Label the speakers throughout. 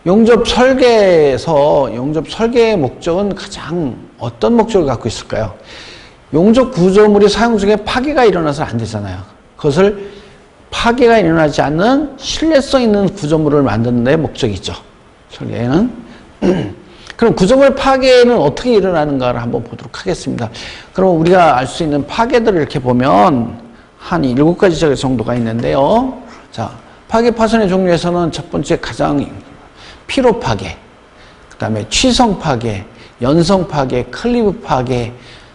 Speaker 1: 용접 설계에서 용접 설계의 목적은 가장 어떤 목적을 갖고 있을까요? 용접 구조물이 사용 중에 파괴가 일어나서 안 되잖아요. 그것을 파괴가 일어나지 않는 신뢰성 있는 구조물을 만드는 데 목적이 있죠. 설계에는. 그럼 구조물 파괴는 어떻게 일어나는가를 한번 보도록 하겠습니다. 그럼 우리가 알 수 있는 파괴들을 이렇게 보면 한 7가지 정도가 있는데요. 자, 파괴 파손의 종류에서는 첫 번째 가장 피로 파괴, 그 다음에 취성 파괴, 연성 파괴, 클리브 파괴,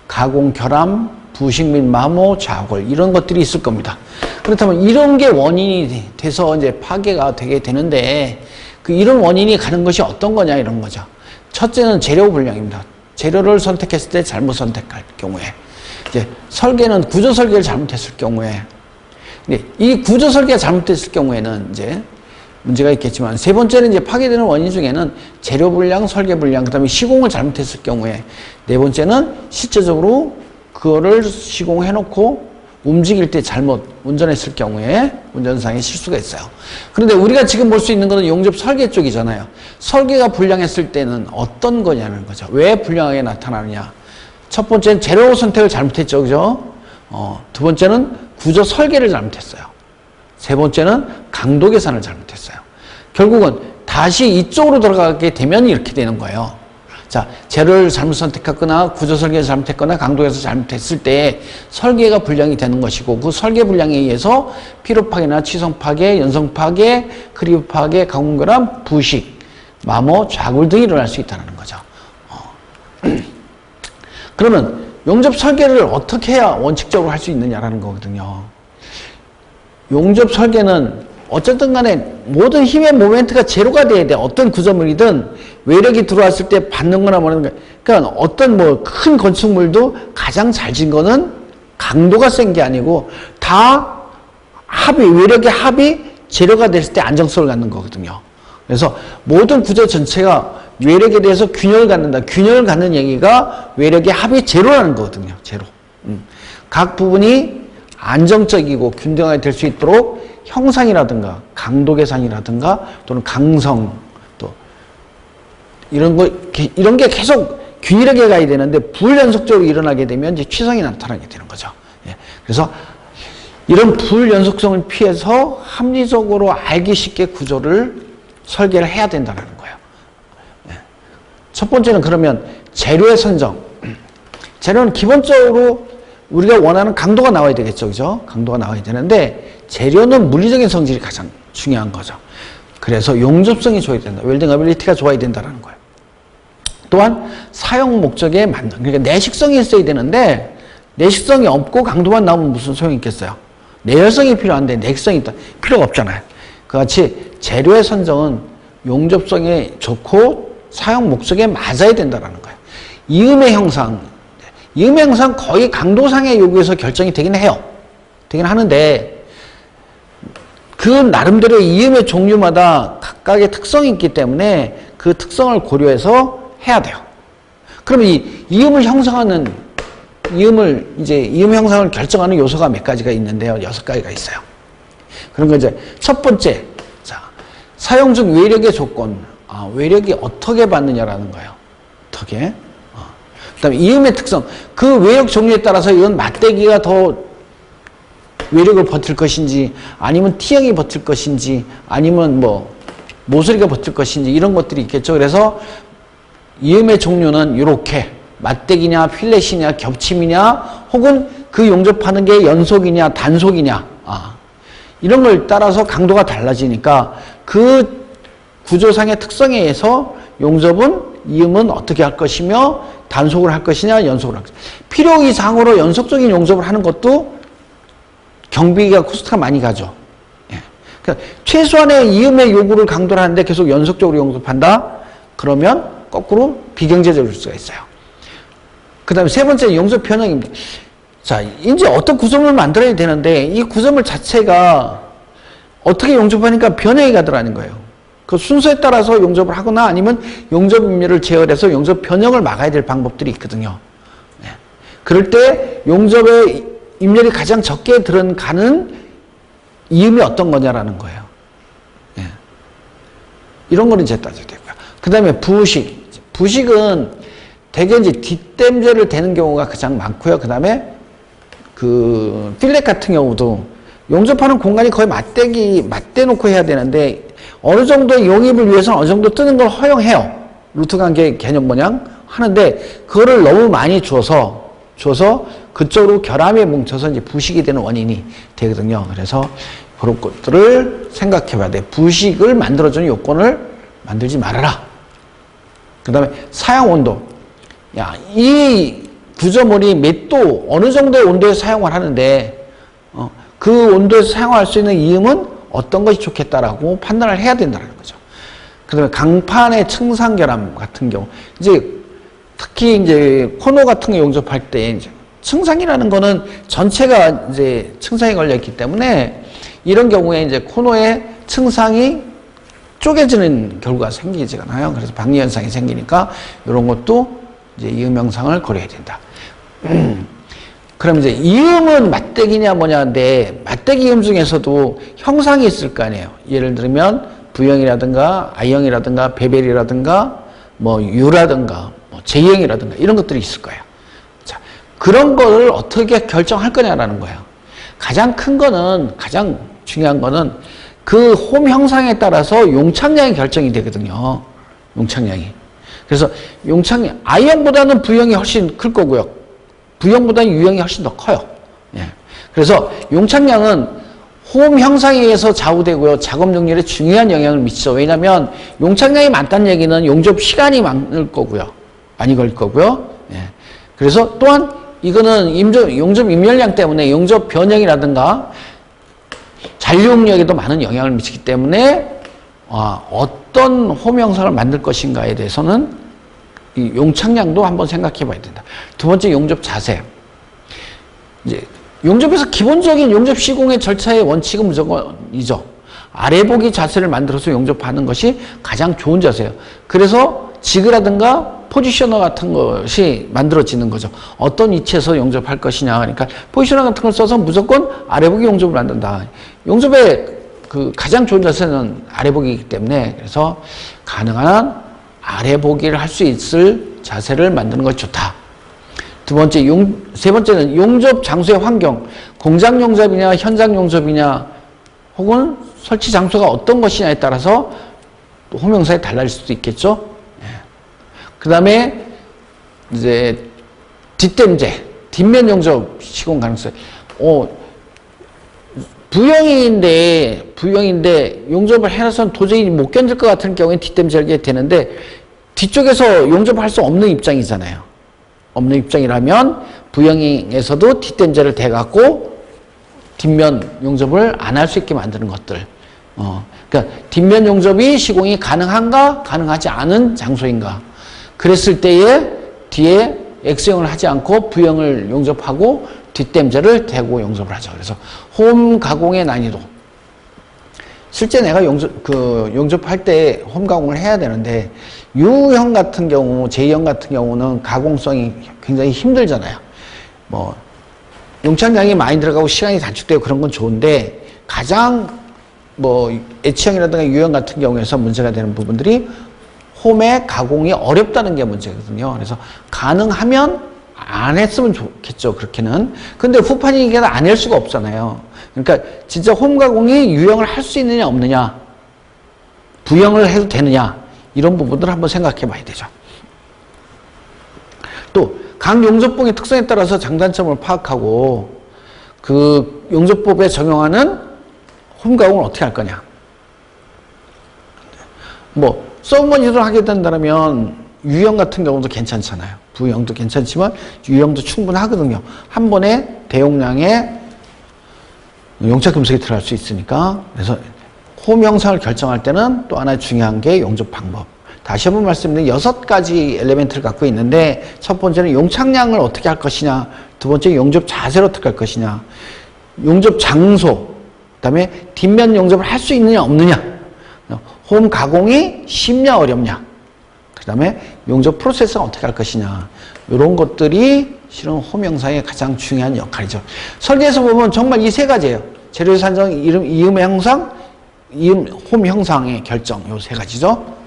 Speaker 1: 가공 결함, 부식 및 마모, 좌골 이런 것들이 있을 겁니다. 그렇다면 이런 게 원인이 돼서 이제 파괴가 되게 되는데 그 이런 원인이 가는 것이 어떤 거냐 이런 거죠. 첫째는 재료 불량입니다. 재료를 선택했을 때 잘못 선택할 경우에 이제 설계는 구조 설계를 잘못했을 경우에 이 구조 설계가 잘못됐을 경우에는 이제 문제가 있겠지만 세 번째는 이제 파괴되는 원인 중에는 재료 불량, 설계 불량, 그다음에 시공을 잘못했을 경우에 네 번째는 실제적으로 그거를 시공해놓고 움직일 때 잘못 운전했을 경우에 운전상의 실수가 있어요. 그런데 우리가 지금 볼 수 있는 것은 용접 설계 쪽이잖아요. 설계가 불량했을 때는 어떤 거냐는 거죠. 왜 불량하게 나타나느냐. 첫 번째는 재료 선택을 잘못했죠. 그죠? 두 번째는 구조 설계를 잘못했어요. 세 번째는 강도 계산을 잘못했어요. 결국은 다시 이쪽으로 돌아가게 되면 이렇게 되는 거예요. 자, 재료를 잘못 선택했거나 구조 설계를 잘못했거나 강도 계산을 잘못했을 때 설계가 불량이 되는 것이고 그 설계 불량에 의해서 피로 파괴나 취성 파괴, 연성 파괴, 크리브 파괴, 가공 결함, 부식, 마모, 좌골 등이 일어날 수 있다는 거죠. 그러면 용접 설계를 어떻게 해야 원칙적으로 할 수 있느냐라는 거거든요. 용접 설계는 어쨌든 간에 모든 힘의 모멘트가 제로가 돼야 돼. 어떤 구조물이든 외력이 들어왔을 때 받는 거나 뭐는 거. 그러니까 어떤 뭐 큰 건축물도 가장 잘 진 거는 강도가 센 게 아니고 다 외력의 합이 제로가 됐을 때 안정성을 갖는 거거든요. 그래서 모든 구조 전체가 외력에 대해서 균형을 갖는다. 균형을 갖는 얘기가 외력의 합이 제로라는 거거든요. 제로. 각 부분이 안정적이고 균등하게 될 수 있도록 형상이라든가 강도 계산이라든가 또는 강성 또 이런 게 계속 균일하게 가야 되는데 불연속적으로 일어나게 되면 이제 취성이 나타나게 되는 거죠. 예. 그래서 이런 불연속성을 피해서 합리적으로 알기 쉽게 구조를 설계를 해야 된다는 거예요. 예. 첫 번째는 그러면 재료의 선정. 재료는 기본적으로 우리가 원하는 강도가 나와야 되겠죠. 그죠? 강도가 나와야 되는데 재료는 물리적인 성질이 가장 중요한 거죠. 그래서 용접성이 좋아야 된다. 웰딩 어빌리티가 좋아야 된다는 거예요. 또한 사용 목적에 맞는, 그러니까 내식성이 있어야 되는데 내식성이 없고 강도만 나오면 무슨 소용이 있겠어요. 내열성이 필요한데 내식성이 있다. 필요가 없잖아요. 그같이 재료의 선정은 용접성이 좋고 사용 목적에 맞아야 된다는 거예요. 이음의 형상 거의 강도상의 요구에서 결정이 되긴 해요. 되긴 하는데 그 나름대로 이음의 종류마다 각각의 특성이 있기 때문에 그 특성을 고려해서 해야 돼요. 그러면 이 이음을 형성하는 이음 형상을 결정하는 요소가 몇 가지가 있는데요. 6가지가 있어요. 그런 거 이제 첫 번째, 자, 사용 중 외력의 조건, 외력이 어떻게 받느냐라는 거예요. 어떻게? 그다음에 이음의 특성, 그 외력 종류에 따라서 이건 맞대기가 더 외력을 버틸 것인지, 아니면 T형이 버틸 것인지, 아니면 뭐 모서리가 버틸 것인지 이런 것들이 있겠죠. 그래서 이음의 종류는 이렇게 맞대기냐, 필렛이냐, 겹침이냐, 혹은 그 용접하는 게 연속이냐, 단속이냐, 이런 걸 따라서 강도가 달라지니까 그 구조상의 특성에 의해서 용접은 이음은 어떻게 할 것이며 단속을 할 것이냐, 연속을 할 것이냐. 필요 이상으로 연속적인 용접을 하는 것도 경비가 코스트가 많이 가죠. 예. 그러니까 최소한의 이음의 요구를 강도를 하는데 계속 연속적으로 용접한다? 그러면 거꾸로 비경제적일 수가 있어요. 그 다음에 세 번째 용접 변형입니다. 자, 이제 어떤 구조물을 만들어야 되는데 이 구조물 자체가 어떻게 용접하니까 변형이 가더라는 거예요. 그 순서에 따라서 용접을 하거나 아니면 용접 임료를 제어해서 용접 변형을 막아야 될 방법들이 있거든요. 네. 그럴 때 용접의 임렬이 가장 적게 들어가는 이음이 어떤 거냐라는 거예요. 네. 이런 거는 이제 따져야 되고요. 그 다음에 부식. 부식은 대개 이제 뒷댐제를 대는 경우가 가장 많고요. 그 다음에 그 필렛 같은 경우도 용접하는 공간이 거의 맞대놓고 해야 되는데 어느 정도의 용입을 위해서는 어느 정도 뜨는 걸 허용해요. 루트 관계 개념 모양 하는데 그거를 너무 많이 줘서 그쪽으로 결함이 뭉쳐서 이제 부식이 되는 원인이 되거든요. 그래서 그런 것들을 생각해 봐야 돼. 부식을 만들어주는 요건을 만들지 말아라. 그 다음에 사용 온도. 야, 이 구조물이 몇 도, 어느 정도의 온도에 사용을 하는데, 그 온도에서 사용할 수 있는 이음은 어떤 것이 좋겠다라고 판단을 해야 된다는 거죠. 그 다음에 강판의 층상결함 같은 경우, 이제 특히 이제 코너 같은 거 용접할 때, 이제 층상이라는 거는 전체가 이제 층상이 걸려있기 때문에 이런 경우에 이제 코너의 층상이 쪼개지는 결과가 생기잖아요. 그래서 박리 현상이 생기니까 이런 것도 이제 이음 형상을 고려해야 된다. 그럼 이제 이음은 맞대기냐 뭐냐인데 맞대기 이음 중에서도 형상이 있을 거 아니에요. 예를 들면 부형이라든가 I형이라든가 베벨이라든가 뭐 U라든가 뭐 J형이라든가 이런 것들이 있을 거예요. 자, 그런 거를 어떻게 결정할 거냐라는 거예요. 가장 중요한 거는 그 홈 형상에 따라서 용착량이 결정이 되거든요. 용착량이. 그래서 용착량, I형보다는 V형이 훨씬 클 거고요. V형보다는 U형이 훨씬 더 커요. 예. 그래서 용착량은 홈 형상에 의해서 좌우되고요. 작업 능률에 중요한 영향을 미치죠. 왜냐하면 용착량이 많다는 얘기는 용접 시간이 많을 거고요. 많이 걸릴 거고요. 예. 그래서 또한 이거는 용접 임열량 때문에 용접 변형이라든가 잔류응력에도 많은 영향을 미치기 때문에 어떤 홈 형상을 만들 것인가에 대해서는 이 용착량도 한번 생각해 봐야 된다. 두 번째, 용접 자세. 이제 용접에서 기본적인 용접 시공의 절차의 원칙은 무조건이죠. 아래 보기 자세를 만들어서 용접하는 것이 가장 좋은 자세예요. 그래서 지그라든가 포지셔너 같은 것이 만들어지는 거죠. 어떤 위치에서 용접할 것이냐. 그러니까 포지셔너 같은 걸 써서 무조건 아래 보기 용접을 만든다. 용접의 그 가장 좋은 자세는 아래 보기이기 때문에 그래서 가능한 아래 보기를 할 수 있을 자세를 만드는 것이 좋다. 세 번째는 용접 장소의 환경. 공장 용접이냐 현장 용접이냐 혹은 설치 장소가 어떤 것이냐에 따라서 홈 형상이 달라질 수도 있겠죠. 그 다음에 이제 뒷댐제, 뒷면 용접 시공 가능성. 부형인데 용접을 해놔서는 도저히 못 견딜 것 같은 경우에 뒷댐제를 하게 되는데 뒤쪽에서 용접할 수 없는 입장이잖아요. 없는 입장이라면 부형에서도 뒷댐제를 대갖고 뒷면 용접을 안 할 수 있게 만드는 것들. 그러니까 뒷면 용접이 시공이 가능한가, 가능하지 않은 장소인가. 그랬을 때에 뒤에 X형을 하지 않고 V형을 용접하고 뒷댐제를 대고 용접을 하죠. 그래서 홈 가공의 난이도. 실제 내가 용접할 때 홈 가공을 해야 되는데 U형 같은 경우, J형 같은 경우는 가공성이 굉장히 힘들잖아요. 뭐 용착량이 많이 들어가고 시간이 단축되고 그런 건 좋은데 가장 뭐 H형이라든가 U형 같은 경우에서 문제가 되는 부분들이 홈의 가공이 어렵다는 게 문제거든요. 그래서 가능하면 안 했으면 좋겠죠. 그렇게는. 근데 후판이니까 안 할 수가 없잖아요. 그러니까 진짜 홈 가공이 유형을 할 수 있느냐 없느냐, 부형을 해도 되느냐, 이런 부분들을 한번 생각해 봐야 되죠. 또 각 용접봉의 특성에 따라서 장단점을 파악하고 그 용접법에 적용하는 홈 가공을 어떻게 할 거냐. 뭐 서브머니를 하게 된다면 U형 같은 경우도 괜찮잖아요. V형도 괜찮지만 U형도 충분하거든요. 한 번에 대용량의 용착 금속이 들어갈 수 있으니까. 그래서 홈 형상을 결정할 때는 또 하나 중요한 게 용접 방법. 다시 한번 말씀드리면 6가지 엘리멘트를 갖고 있는데 첫 번째는 용착량을 어떻게 할 것이냐, 두 번째 용접 자세를 어떻게 할 것이냐, 용접 장소, 그 다음에 뒷면 용접을 할 수 있느냐 없느냐, 홈 가공이 쉽냐 어렵냐, 그 다음에 용접 프로세스가 어떻게 할 것이냐, 이런 것들이 실은 홈 형상의 가장 중요한 역할이죠. 설계에서 보면 정말 이 세 가지예요. 재료 산정, 이음의 형상, 홈 형상의 결정 요 세 가지죠.